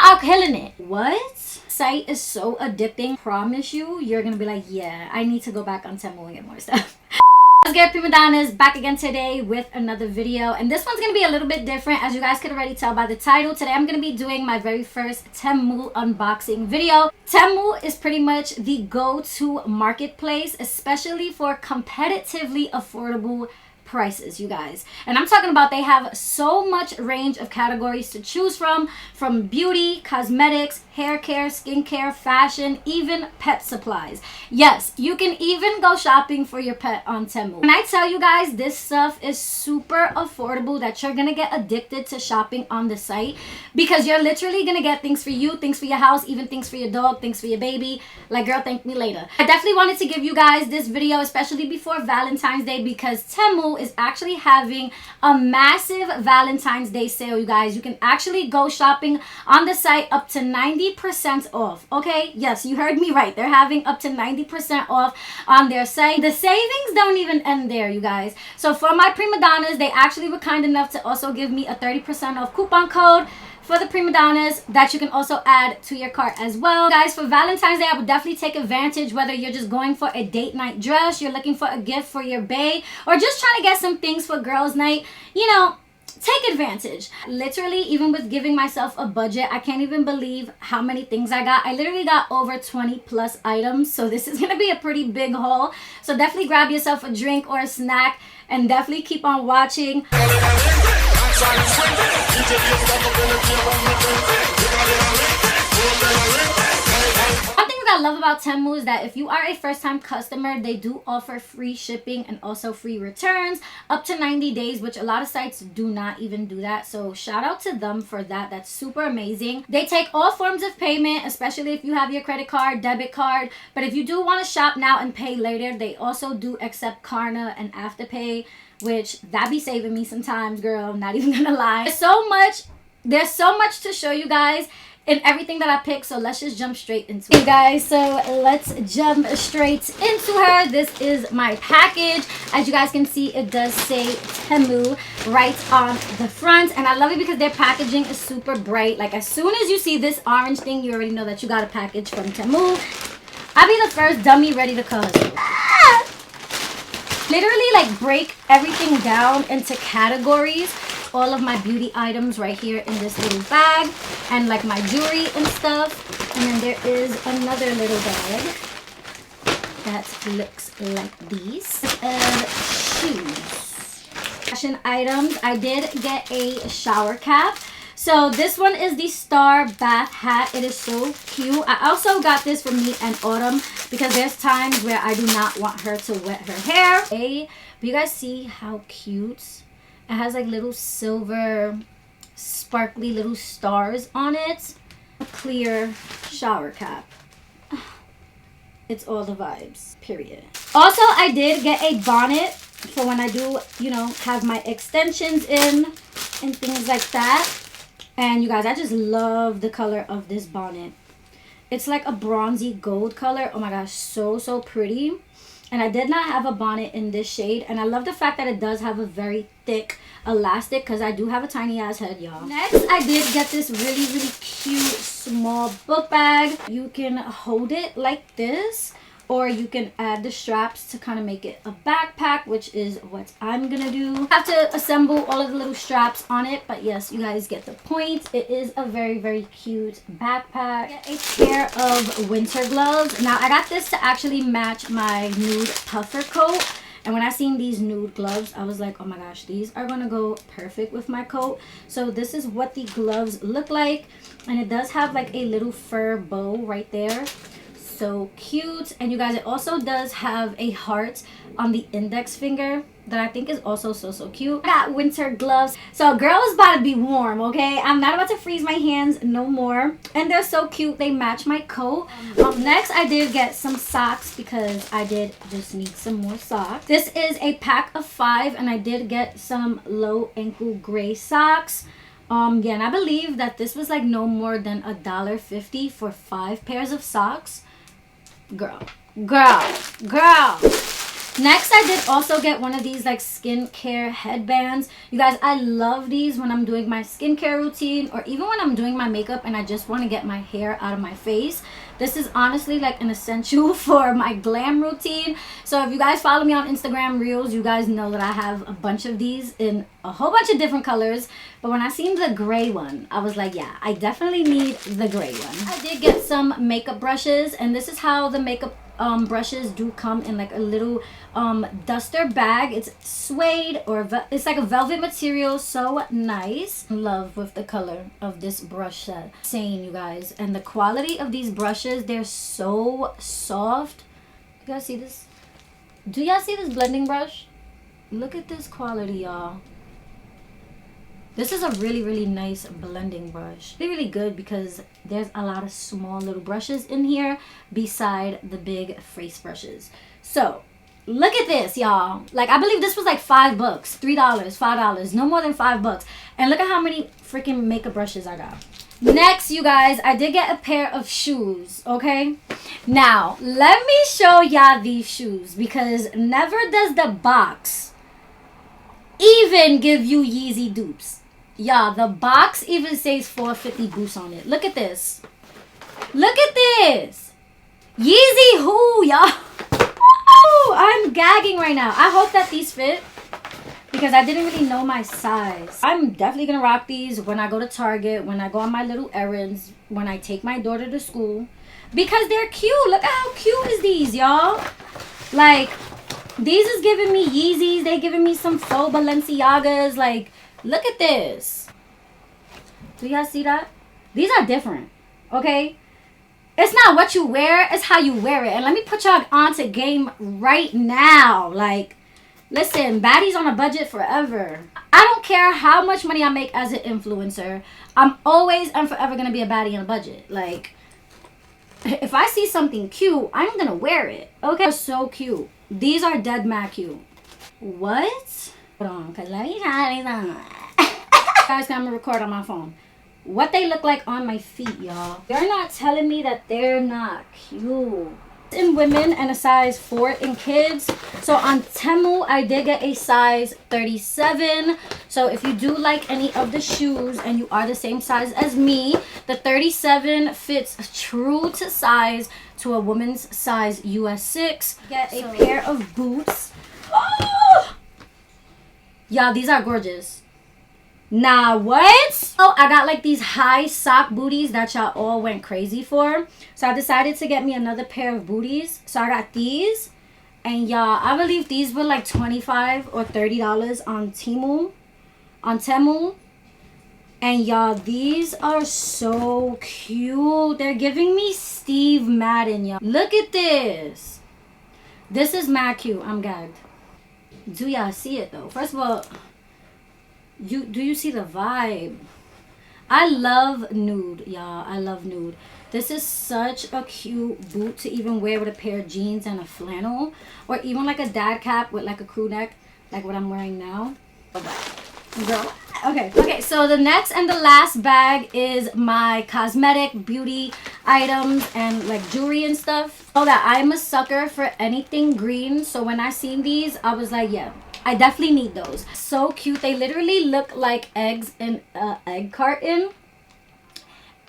are killing it. What? Site is so addicting. Promise you, you're gonna be like, yeah, I need to go back on Temu and get more stuff. Let's get prima donnas back again today with another video, and this one's gonna be a little bit different, as you guys could already tell by the title. Today I'm gonna be doing my very first Temu unboxing video. Temu is pretty much the go-to marketplace, especially for competitively affordable prices, you guys. And I'm talking about they have so much range of categories to choose from beauty, cosmetics, hair care, skincare, fashion, even pet supplies. Yes, you can even go shopping for your pet on Temu. And I tell you guys, this stuff is super affordable that you're gonna get addicted to shopping on the site, because you're literally gonna get things for you, things for your house, even things for your dog, things for your baby. Like, girl, thank me later. I definitely wanted to give you guys this video, especially before Valentine's Day, because Temu is actually having a massive Valentine's Day sale, you guys. You can actually go shopping on the site up to 90% off. Okay, yes, you heard me right. They're having up to 90% off on their site. The savings don't even end there, you guys. So for my prima donnas, they actually were kind enough to also give me a 30% off coupon code for the prima donnas that you can also add to your cart as well. Guys, for Valentine's Day, I would definitely take advantage, whether you're just going for a date night dress, you're looking for a gift for your bae, or just trying to get some things for girls night, you know, take advantage. Literally, even with giving myself a budget, I can't even believe how many things I got. I literally got over 20 plus items, so this is gonna be a pretty big haul. So definitely grab yourself a drink or a snack and definitely keep on watching. One thing that I love about Temu is that if you are a first-time customer, they do offer free shipping and also free returns up to 90 days, which a lot of sites do not even do that. So shout out to them for that. That's super amazing. They take all forms of payment, especially if you have your credit card, debit card. But if you do want to shop now and pay later, they also do accept Klarna and Afterpay, which that be saving me sometimes, girl. I'm not even gonna lie. There's so much to show you guys in everything that I picked, so let's just jump straight into it, guys. So let's jump straight into her. This is my package. As you guys can see, it does say Temu right on the front, and I love it because their packaging is super bright. Like, as soon as you see this orange thing, you already know that you got a package from Temu. I'll be the first dummy ready to cause it. Literally, like, break everything down into categories. All of my beauty items right here in this little bag, and like my jewelry and stuff. And then there is another little bag that looks like these shoes. Fashion items. I did get a shower cap. So this one is the Star Bath Hat. It is so cute. I also got this for me and Autumn because there's times where I do not want her to wet her hair. Okay, but you guys see how cute? It has like little silver, sparkly little stars on it. A clear shower cap. It's all the vibes, period. Also, I did get a bonnet for when I do, you know, have my extensions in and things like that. And you guys, I just love the color of this bonnet. It's like a bronzy gold color. Oh my gosh, so pretty. And I did not have a bonnet in this shade. And I love the fact that it does have a very thick elastic, because I do have a tiny ass head, y'all. Next, I did get this really cute small book bag. You can hold it like this, or you can add the straps to kind of make it a backpack, which is what I'm gonna do. I have to assemble all of the little straps on it, but yes, you guys get the point. It is a very cute backpack. Get a pair of winter gloves. Now, I got this to actually match my nude puffer coat. And when I seen these nude gloves, I was like, oh my gosh, these are gonna go perfect with my coat. So this is what the gloves look like. And it does have like a little fur bow right there. So cute. And you guys, it also does have a heart on the index finger that I think is also so cute. I got winter gloves. So girl is about to be warm, okay? I'm not about to freeze my hands no more. And they're so cute. They match my coat. Next, I did get some socks because I did just need some more socks. This is a pack of 5, and I did get some low ankle gray socks. Yeah, and I believe that this was like no more than $1.50 for 5 pairs of socks. Girl. Next, I did also get one of these like skincare headbands. You guys, I love these when I'm doing my skincare routine or even when I'm doing my makeup and I just want to get my hair out of my face. This is honestly like an essential for my glam routine. So if you guys follow me on Instagram Reels, you guys know that I have a bunch of these in a whole bunch of different colors. But when I seen the gray one, I was like, yeah, I definitely need the gray one. I did get some makeup brushes, and this is how the makeup brushes do come in like a little duster bag. It's suede or it's like a velvet material, so nice. In love with the color of this brush set. Insane, you guys. And the quality of these brushes, they're so soft. You guys see this? Do y'all see this blending brush? Look at this quality, y'all. This is a really nice blending brush. Really good because there's a lot of small little brushes in here beside the big face brushes. So look at this, y'all. Like, I believe this was like $5, $3, $5, no more than $5. And look at how many freaking makeup brushes I got. Next, you guys, I did get a pair of shoes, okay? Now, let me show y'all these shoes because never does the box even give you Yeezy dupes. Y'all, the box even says 450 boost on it. Look at this. Look at this. Yeezy who, y'all? I'm gagging right now. I hope that these fit because I didn't really know my size. I'm definitely gonna rock these when I go to Target, when I go on my little errands, when I take my daughter to school, because they're cute. Look at how cute is these, y'all. Like, these is giving me Yeezys. They giving me some faux Balenciagas. Like, look at this. Do y'all see that? These are different, okay? It's not what you wear, it's how you wear it. And let me put y'all onto game right now. Like, listen, baddies on a budget forever. I don't care how much money I make as an influencer. I'm always and forever going to be a baddie on a budget. Like, if I see something cute, I'm going to wear it. Okay? They're so cute. These are dead mad cute. What? Hold on, because let me try these on. Guys, I'm going to record on my phone. What they look like on my feet, y'all. You're not telling me that they're not cute. In women and a size 4 in kids. So on Temu, I did get a size 37. So if you do like any of the shoes and you are the same size as me, the 37 fits true to size to a woman's size US 6. Get a pair of boots. Oh! Y'all, these are gorgeous. Nah, what? Oh, I got like these high sock booties that y'all all went crazy for. So I decided to get me another pair of booties. So I got these. And y'all, I believe these were like $25 or $30 on Temu. On Temu. And y'all, these are so cute. They're giving me Steve Madden, y'all. Look at this. This is mad cute. I'm gagged. Do y'all see it though? First of all, do you see the vibe? I love nude, y'all. I love nude. This is such a cute boot to even wear with a pair of jeans and a flannel, or even like a dad cap with like a crew neck, like what I'm wearing now. Girl. Okay, so the next and the last bag is my cosmetic beauty items and like jewelry and stuff. So that I'm a sucker for anything green. So when I seen these, I was like, yeah, I definitely need those. So cute. They literally look like eggs in an egg carton,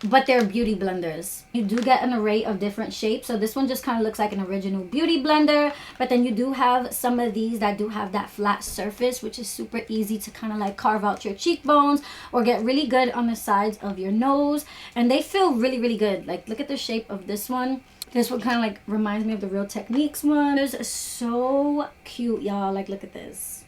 but they're beauty blenders. You do get an array of different shapes. So this one just kind of looks like an original beauty blender, but then you do have some of these that do have that flat surface, which is super easy to kind of like carve out your cheekbones or get really good on the sides of your nose. And they feel really good. Like, look at the shape of this one. This one kind of like reminds me of the Real Techniques one. It's so cute, y'all. Like, look at this.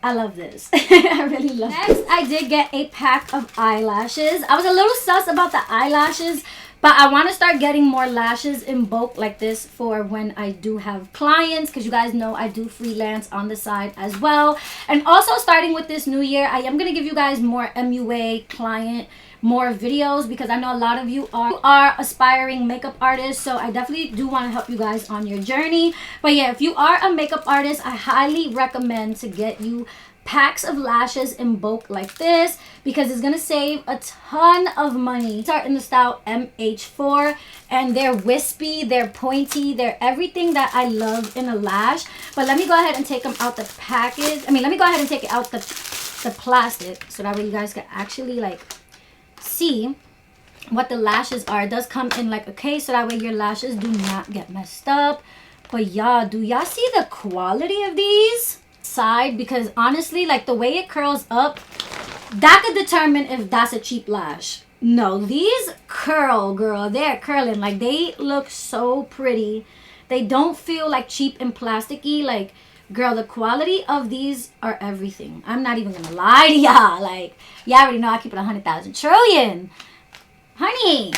I love this. I really love it. Next, I did get a pack of eyelashes. I was a little sus about the eyelashes, but I want to start getting more lashes in bulk like this for when I do have clients, because you guys know I do freelance on the side as well. And also starting with this new year, I am going to give you guys more MUA client more videos, because I know a lot of you are aspiring makeup artists, so I definitely do want to help you guys on your journey. But yeah, if you are a makeup artist, I highly recommend to get you packs of lashes in bulk like this because it's gonna save a ton of money. These are in the style MH4 and they're wispy, they're pointy, they're everything that I love in a lash. But let me go ahead and take them out the package. Let me go ahead and take it out the plastic so that way you guys can actually like see what the lashes are. It does come in like a case so that way your lashes do not get messed up. But y'all, do y'all see the quality of these side? Because honestly, like the way it curls up, that could determine if that's a cheap lash. No, these curl, girl. They're curling. Like they look so pretty. They don't feel like cheap and plasticky. Like, girl, the quality of these are everything. I'm not even gonna lie to y'all. Like, y'all already know I keep it 100,000 trillion. Honey,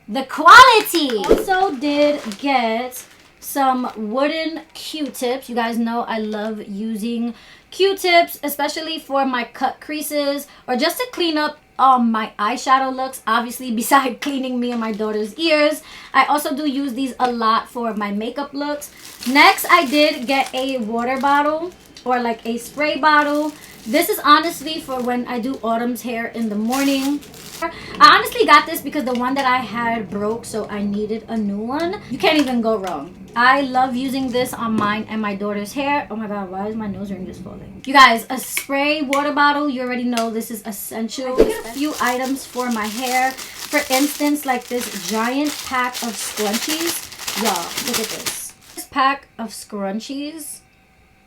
the quality. Also did get some wooden Q-tips. You guys know I love using Q-tips, especially for my cut creases or just to clean up my eyeshadow looks, obviously, besides cleaning me and my daughter's ears. I also do use these a lot for my makeup looks. Next, I did get a water bottle or like a spray bottle. This is honestly for when I do Autumn's hair in the morning. I honestly got this because the one that I had broke, so I needed a new one. You can't even go wrong. I love using this on mine and my daughter's hair. Oh my god, why is my nose ring just falling? You guys, a spray water bottle, you already know this is essential. I get a few items for my hair. For instance, like this giant pack of scrunchies. Y'all, look at this. This pack of scrunchies,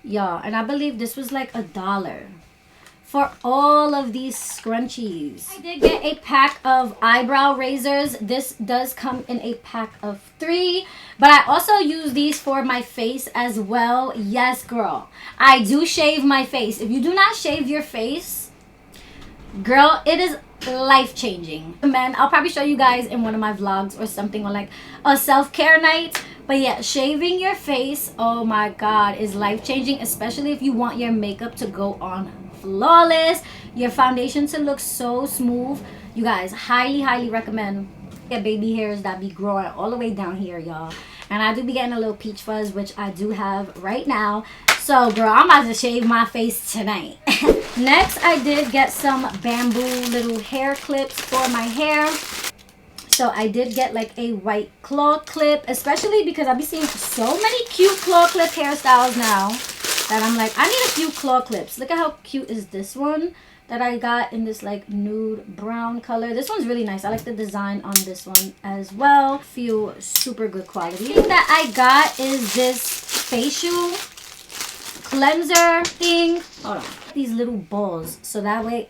y'all, and I believe this was like $1 for all of these scrunchies. I did get a pack of eyebrow razors. This does come in a pack of 3, but I also use these for my face as well. Yes, girl, I do shave my face. If you do not shave your face, girl, it is life-changing. Man, I'll probably show you guys in one of my vlogs or something, or like a self-care night. But yeah, shaving your face, oh my god, is life-changing, especially if you want your makeup to go on flawless, your foundation to look so smooth. You guys, highly recommend. Get baby hairs that be growing all the way down here, y'all, and I do be getting a little peach fuzz, which I do have right now. So girl, I'm about to shave my face tonight. Next, I did get some bamboo little hair clips for my hair. So I did get like a white claw clip, especially because I've been seeing so many cute claw clip hairstyles now that I'm like, I need a few claw clips. Look at how cute is this one that I got in this like nude brown color. This one's really nice. I like the design on this one as well. Feel super good quality. The thing that I got is this facial cleanser thing. Hold on. These little balls, so that way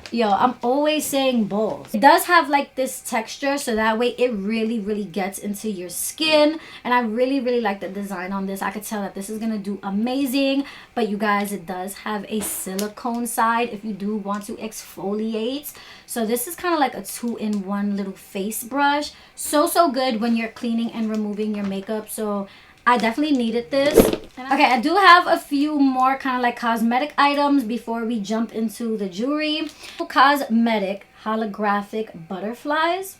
yo, I'm always saying balls. It does have like this texture, so that way it really gets into your skin, and I really like the design on this. I could tell that this is gonna do amazing. But you guys, it does have a silicone side if you do want to exfoliate. So this is kind of like a 2-in-1 little face brush. So good when you're cleaning and removing your makeup. So I definitely needed this. Okay, I do have a few more kind of like cosmetic items before we jump into the jewelry. Cosmetic holographic butterflies.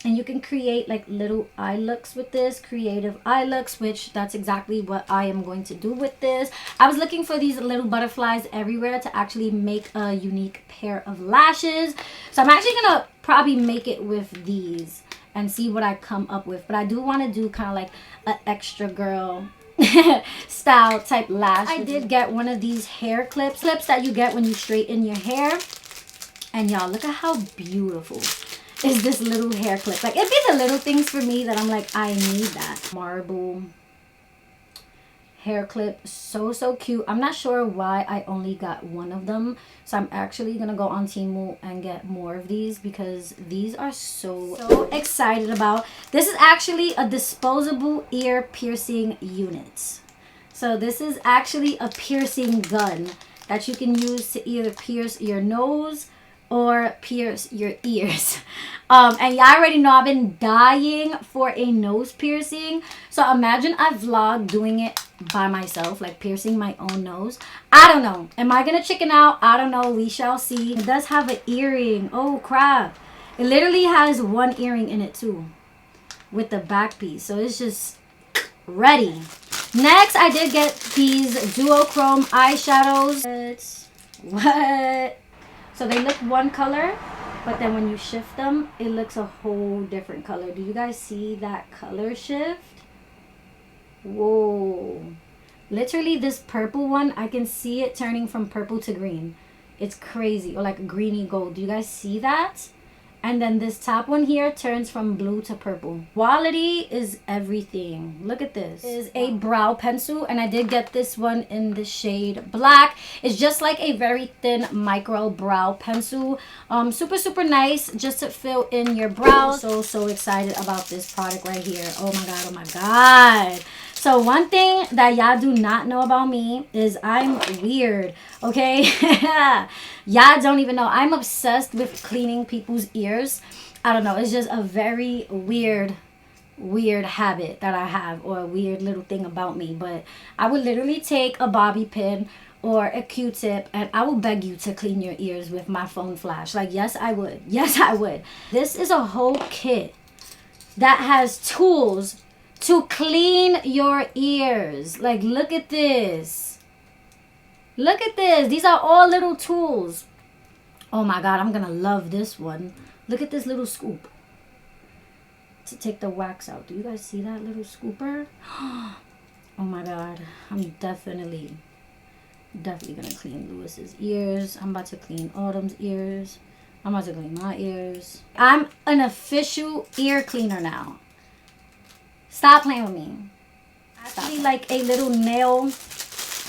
And you can create like little eye looks with this, creative eye looks, which that's exactly what I am going to do with this. I was looking for these little butterflies everywhere to actually make a unique pair of lashes. So I'm actually gonna probably make it with these and see what I come up with. But I do want to do kind of like an extra girl style type lash. I did get one of these hair clips that you get when you straighten your hair. And y'all, look at how beautiful is this little hair clip. Like, it'd be the little things for me that I'm like, I need that. Marble hair clip, so cute. I'm not sure why I only got one of them, so I'm actually gonna go on Temu and get more of these because these are so excited about. This is actually a disposable ear piercing unit. So this is actually a piercing gun that you can use to either pierce your nose or pierce your ears. And y'all already know I've been dying for a nose piercing. So imagine I vlog doing it by myself, like piercing my own nose. I don't know. Am I gonna chicken out? I don't know. We shall see. It does have an earring. Oh crap. It literally has one earring in it too, with the back piece. So it's just ready. Next, I did get these duochrome eyeshadows. What? So they look one color, but then when you shift them, it looks a whole different color. Do you guys see that color shift? Whoa. Literally, this purple one, I can see it turning from purple to green. It's crazy. Or like a greeny gold. Do you guys see that? And then this top one here turns from blue to purple. Quality is everything. Look at this. This is a brow pencil, and I did get this one in the shade black. It's just like a very thin micro brow pencil. Super nice just to fill in your brows. So excited about this product right here. Oh my god. So one thing that y'all do not know about me is I'm weird, okay? Y'all don't even know. I'm obsessed with cleaning people's ears. I don't know. It's just a very weird habit that I have, or a weird little thing about me. But I would literally take a bobby pin or a Q-tip, and I will beg you to clean your ears with my phone flash. Like, yes, I would. Yes, I would. This is a whole kit that has tools to clean your ears. Like, look at this. Look at this. These are all little tools. Oh my god, I'm gonna love this one. Look at this little scoop to take the wax out. Do you guys see that little scooper? Oh my god, I'm definitely gonna clean Lewis's ears. I'm about to clean Autumn's ears. I'm about to clean my ears. I'm an official ear cleaner now. Stop playing with me. Actually, like a little nail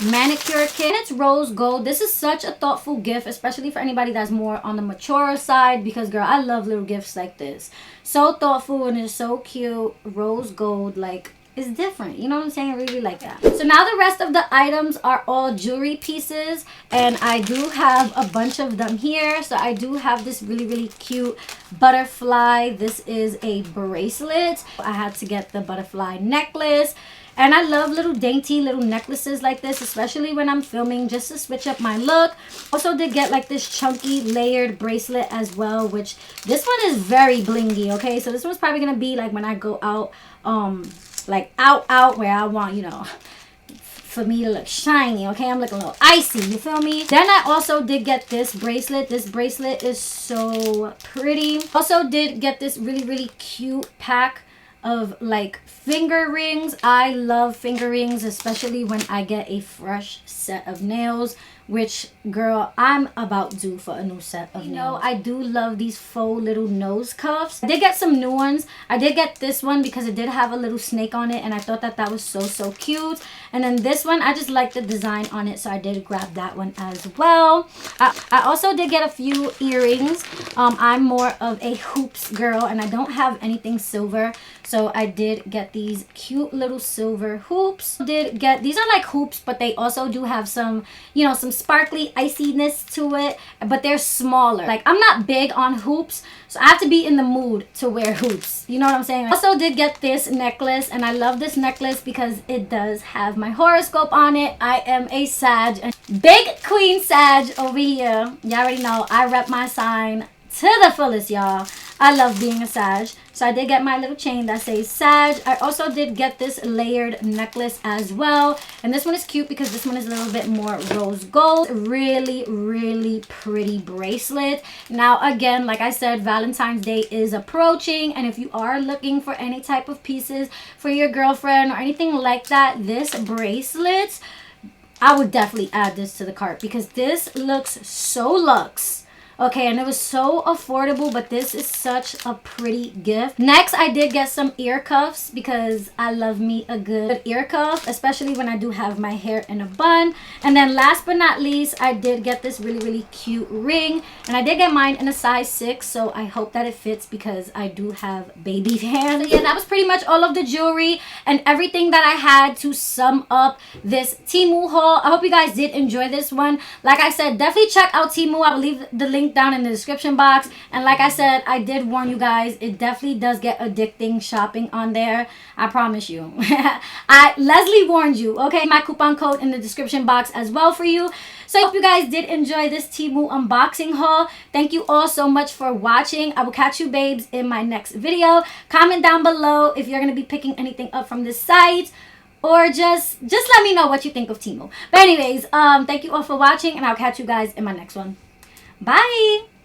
manicure kit. It's rose gold. This is such a thoughtful gift, especially for anybody that's more on the mature side, because girl, I love little gifts like this. So thoughtful, and it's so cute. Rose gold, like, it's different. You know what I'm saying? I really like that. So now the rest of the items are all jewelry pieces, and I do have a bunch of them here. So I do have this really cute butterfly. This is a bracelet. I had to get the butterfly necklace. And I love little dainty little necklaces like this, especially when I'm filming, just to switch up my look. Also did get like this chunky layered bracelet as well, which this one is very blingy, okay? So this one's probably going to be like when I go out, like out where I want, you know, for me to look shiny, okay? I'm looking a little icy, you feel me? Then I also did get this bracelet. This bracelet is so pretty. Also did get this really cute pack of like finger rings. I love finger rings, especially when I get a fresh set of nails, which girl, I'm about due for a new set of nails. You know, I do love these faux little nose cuffs. I did get some new ones. I did get this one because it did have a little snake on it, and I thought that was so cute. And then this one, I just like the design on it, so I did grab that one as well. I also did get a few earrings. I'm more of a hoops girl, and I don't have anything silver, so I did get these cute little silver hoops. Did get, these are like hoops, but they also do have some, you know, some sparkly iciness to it, but they're smaller. Like, I'm not big on hoops, so I have to be in the mood to wear hoops. You know what I'm saying? Also did get this necklace, and I love this necklace because it does have my horoscope on it. I am a Sag, and big queen Sag over here. Y'all already know I rep my sign to the fullest, y'all. I love being a Sag. So I did get my little chain that says Sag. I also did get this layered necklace as well. And this one is cute because this one is a little bit more rose gold. Really pretty bracelet. Now again, like I said, Valentine's Day is approaching. And if you are looking for any type of pieces for your girlfriend or anything like that, this bracelet, I would definitely add this to the cart because this looks so luxe. Okay, and it was so affordable, but this is such a pretty gift. Next, I did get some ear cuffs because I love me a good ear cuff, especially when I do have my hair in a bun. And then last but not least, I did get this really cute ring. And I did get mine in a size 6, so I hope that it fits because I do have baby hands. So yeah, that was pretty much all of the jewelry and everything that I had to sum up this Temu haul. I hope you guys did enjoy this one. Like I said, definitely check out Temu. I will leave the link down in the description box, and like I said, I did warn you guys, it definitely does get addicting shopping on there. I promise you. Leslie warned you, okay? My coupon code in the description box as well for you. So I hope you guys did enjoy this Temu unboxing haul. Thank you all so much for watching. I will catch you babes in my next video. Comment down below if you're going to be picking anything up from this site. or just let me know what you think of Temu. But anyways, thank you all for watching, and I'll catch you guys in my next one. Bye.